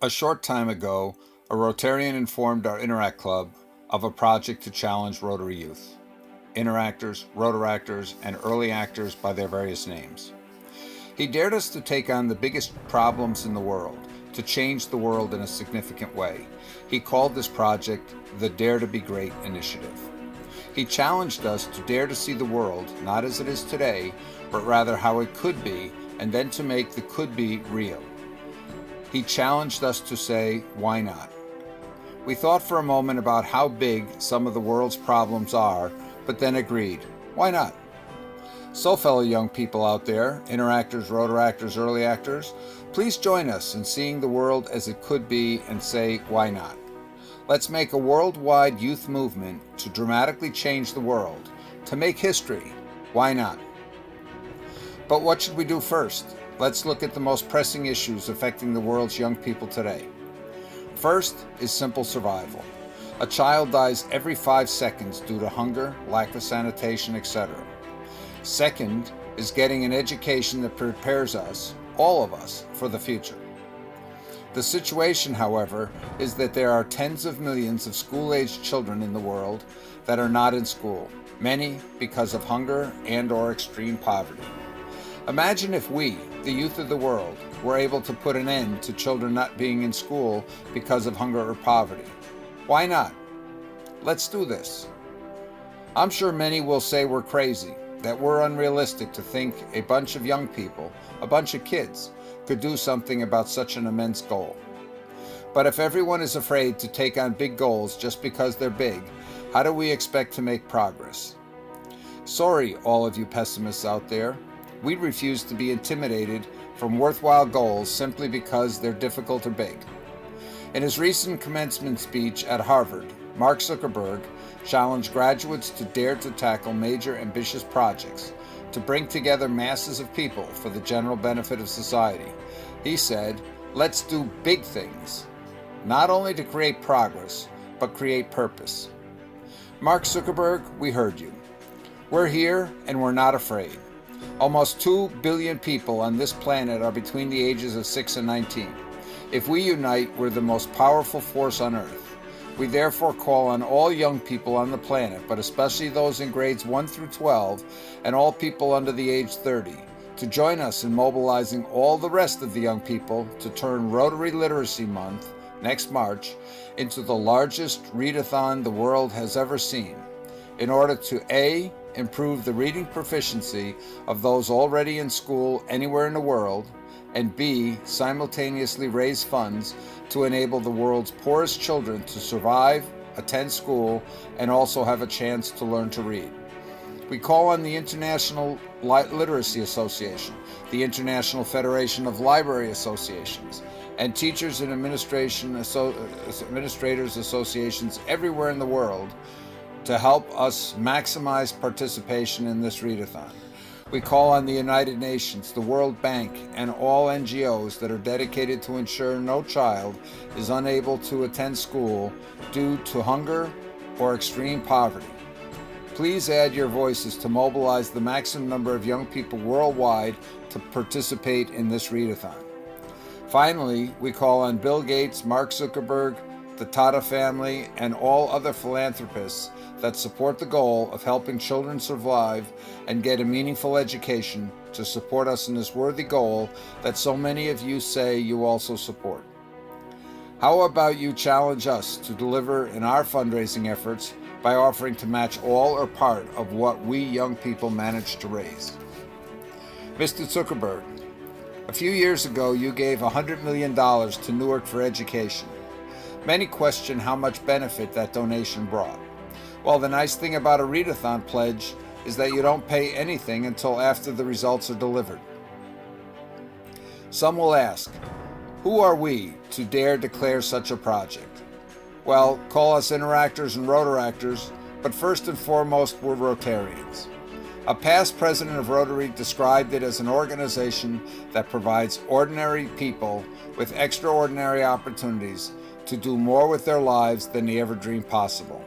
A short time ago, a Rotarian informed our Interact Club of a project to challenge Rotary youth, interactors, Rotaractors, and early actors by their various names. He dared us to take on the biggest problems in the world, to change the world in a significant way. He called this project the Dare to Be Great initiative. He challenged us to dare to see the world not as it is today, but rather how it could be, and then to make the could be real. He challenged us to say, why not? We thought for a moment about how big some of the world's problems are, but then agreed, why not? So fellow young people out there, interactors, Rotaractors, early actors, please join us in seeing the world as it could be and say, why not? Let's make a worldwide youth movement to dramatically change the world, to make history. Why not? But what should we do first? Let's look at the most pressing issues affecting the world's young people today. First is simple survival. A child dies every 5 seconds due to hunger, lack of sanitation, etc. Second is getting an education that prepares us, all of us, for the future. The situation, however, is that there are tens of millions of school-aged children in the world that are not in school, many because of hunger and/or extreme poverty. Imagine if we, the youth of the world, were able to put an end to children not being in school because of hunger or poverty. Why not? Let's do this. I'm sure many will say we're crazy, that we're unrealistic to think a bunch of young people, a bunch of kids, could do something about such an immense goal. But if everyone is afraid to take on big goals just because they're big, how do we expect to make progress? Sorry, all of you pessimists out there. We refuse to be intimidated from worthwhile goals simply because they're difficult or big. In his recent commencement speech at Harvard, Mark Zuckerberg challenged graduates to dare to tackle major ambitious projects, to bring together masses of people for the general benefit of society. He said, let's do big things, not only to create progress, but create purpose. Mark Zuckerberg, we heard you. We're here and we're not afraid. Almost 2 billion people on this planet are between the ages of 6 and 19. If we unite, we're the most powerful force on earth. We therefore call on all young people on the planet, but especially those in grades 1 through 12 and all people under the age 30, to join us in mobilizing all the rest of the young people to turn Rotary Literacy Month, next March, into the largest readathon the world has ever seen, in order to A, improve the reading proficiency of those already in school anywhere in the world, and B, simultaneously raise funds to enable the world's poorest children to survive, attend school, and also have a chance to learn to read. We call on the International Literacy Association, the International Federation of Library Associations, and Teachers and Administrators Associations everywhere in the world to help us maximize participation in this readathon. We call on the United Nations, the World Bank, and all NGOs that are dedicated to ensure no child is unable to attend school due to hunger or extreme poverty. Please add your voices to mobilize the maximum number of young people worldwide to participate in this readathon. Finally, we call on Bill Gates, Mark Zuckerberg, the Tata family, and all other philanthropists that support the goal of helping children survive and get a meaningful education to support us in this worthy goal that so many of you say you also support. How about you challenge us to deliver in our fundraising efforts by offering to match all or part of what we young people manage to raise? Mr. Zuckerberg, a few years ago you gave $100 million to Newark for education. Many question how much benefit that donation brought. Well, the nice thing about a readathon pledge is that you don't pay anything until after the results are delivered. Some will ask, who are we to dare declare such a project? Well, call us interactors and Rotaractors, but first and foremost, we're Rotarians. A past president of Rotary described it as an organization that provides ordinary people with extraordinary opportunities to do more with their lives than they ever dreamed possible.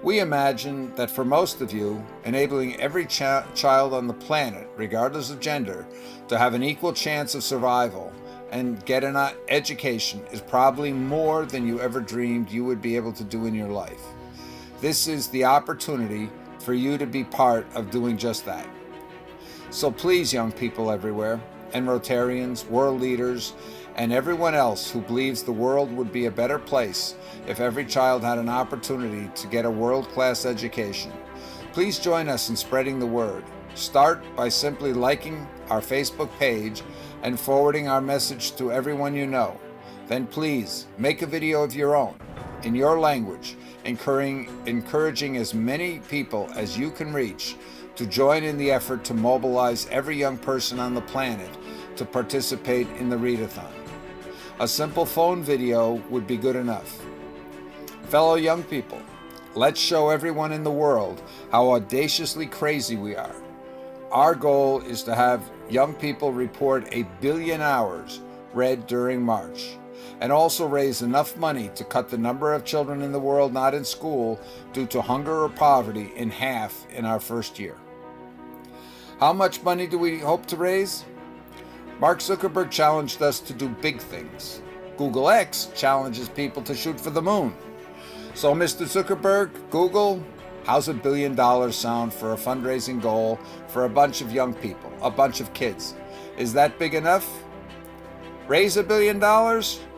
We imagine that for most of you, enabling every child on the planet, regardless of gender, to have an equal chance of survival and get an education is probably more than you ever dreamed you would be able to do in your life. This is the opportunity for you to be part of doing just that. So please, young people everywhere, and Rotarians, world leaders, and everyone else who believes the world would be a better place if every child had an opportunity to get a world-class education, please join us in spreading the word. Start by simply liking our Facebook page and forwarding our message to everyone you know. Then please make a video of your own, in your language, encouraging as many people as you can reach to join in the effort to mobilize every young person on the planet to participate in the readathon. A simple phone video would be good enough. Fellow young people, let's show everyone in the world how audaciously crazy we are. Our goal is to have young people report 1 billion hours read during March, and also raise enough money to cut the number of children in the world not in school due to hunger or poverty in half in our first year. How much money do we hope to raise? Mark Zuckerberg challenged us to do big things. Google X challenges people to shoot for the moon. So Mr. Zuckerberg, Google, how's $1 billion sound for a fundraising goal for a bunch of young people, a bunch of kids? Is that big enough? Raise $1 billion?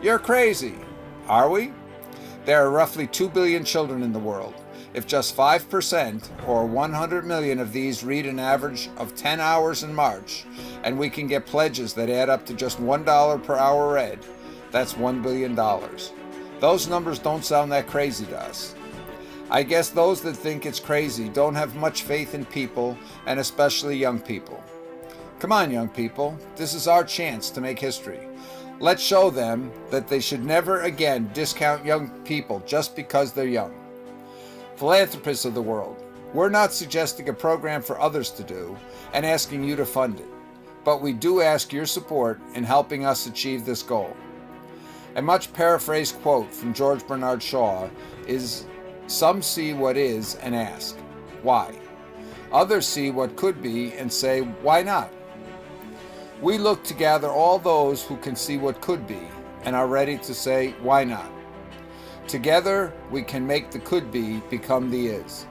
You're crazy. Are we? There are roughly 2 billion children in the world. If just 5% or 100 million of these read an average of 10 hours in March, and we can get pledges that add up to just $1 per hour read, that's $1 billion. Those numbers don't sound that crazy to us. I guess those that think it's crazy don't have much faith in people, and especially young people. Come on, young people, this is our chance to make history. Let's show them that they should never again discount young people just because they're young. Philanthropists of the world, we're not suggesting a program for others to do and asking you to fund it, but we do ask your support in helping us achieve this goal. A much paraphrased quote from George Bernard Shaw is, "Some see what is and ask, why? Others see what could be and say, why not?" We look to gather all those who can see what could be and are ready to say, why not? Together, we can make the could be become the is.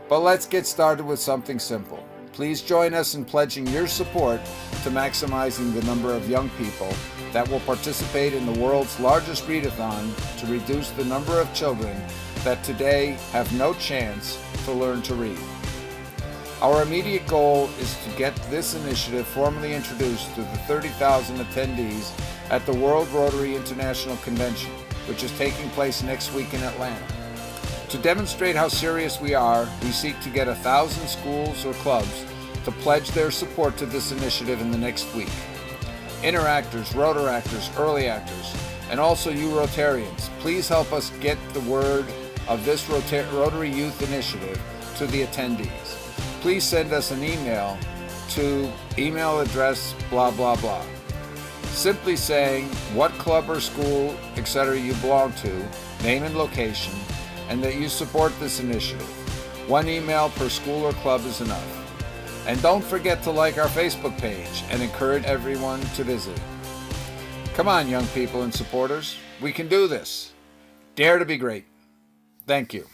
But let's get started with something simple. Please join us in pledging your support to maximizing the number of young people that will participate in the world's largest readathon to reduce the number of children that today have no chance to learn to read. Our immediate goal is to get this initiative formally introduced to the 30,000 attendees at the World Rotary International Convention, which is taking place next week in Atlanta. To demonstrate how serious we are, we seek to get 1,000 schools or clubs to pledge their support to this initiative in the next week. Interactors, Rotaractors, early actors, and also you Rotarians, please help us get the word of this Rotary Youth Initiative to the attendees. Please send us an email to email address blah blah blah, simply saying what club or school, etc. you belong to, name and location, and that you support this initiative. One email per school or club is enough. And don't forget to like our Facebook page and encourage everyone to visit it. Come on, young people and supporters, we can do this. Dare to be great. Thank you.